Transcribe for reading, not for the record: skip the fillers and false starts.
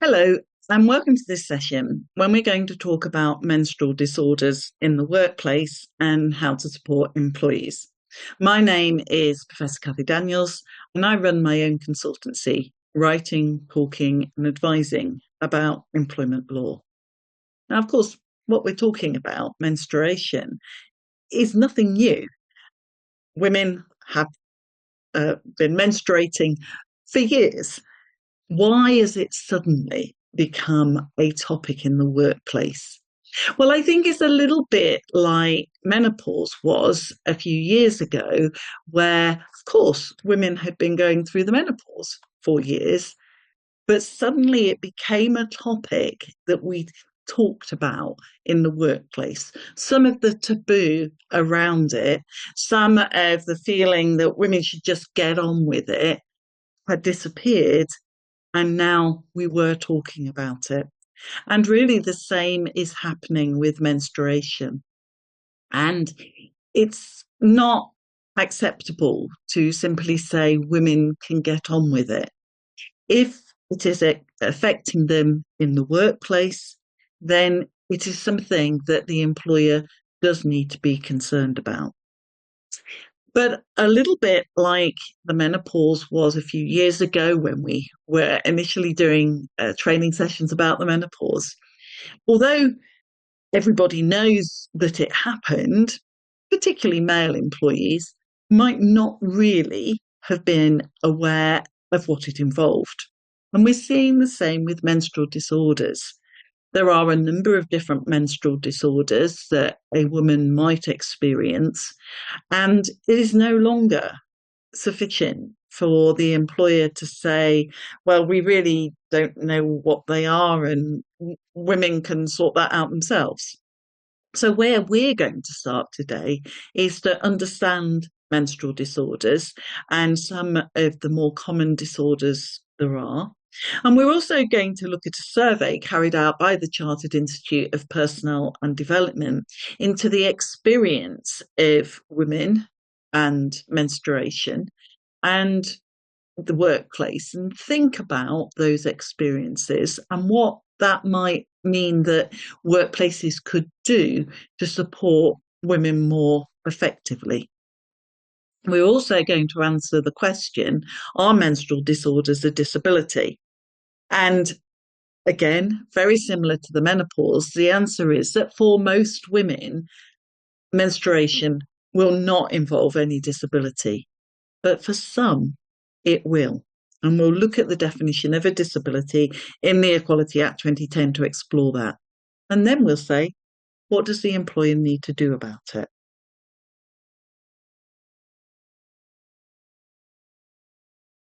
Hello, and welcome to this session when we're going to talk about menstrual disorders in the workplace and how to support employees. My name is Professor Cathy Daniels, and I run my own consultancy, writing, talking, and advising about employment law. Now, of course, what we're talking about, menstruation, is nothing new. Women have been menstruating for years. Why has it suddenly become a topic in the workplace? Well, I think it's a little bit like menopause was a few years ago, where, of course, women had been going through the menopause for years, but suddenly it became a topic that we talked about in the workplace. Some of the taboo around it, some of the feeling that women should just get on with it had disappeared. And now we were talking about it. And really, the same is happening with menstruation. And it's not acceptable to simply say women can get on with it. If it is affecting them in the workplace, then it is something that the employer does need to be concerned about. But a little bit like the menopause was a few years ago when we were initially doing training sessions about the menopause, although everybody knows that it happened, particularly male employees might not really have been aware of what it involved. And we're seeing the same with menstrual disorders. There are a number of different menstrual disorders that a woman might experience, and it is no longer sufficient for the employer to say, well, we really don't know what they are and women can sort that out themselves. So where we're going to start today is to understand menstrual disorders and some of the more common disorders there are. And we're also going to look at a survey carried out by the Chartered Institute of Personnel and Development into the experience of women and menstruation and the workplace, and think about those experiences and what that might mean that workplaces could do to support women more effectively. We're also going to answer the question, are menstrual disorders a disability? And again, very similar to the menopause, the answer is that for most women, menstruation will not involve any disability. But for some, it will. And we'll look at the definition of a disability in the Equality Act 2010 to explore that. And then we'll say, what does the employer need to do about it?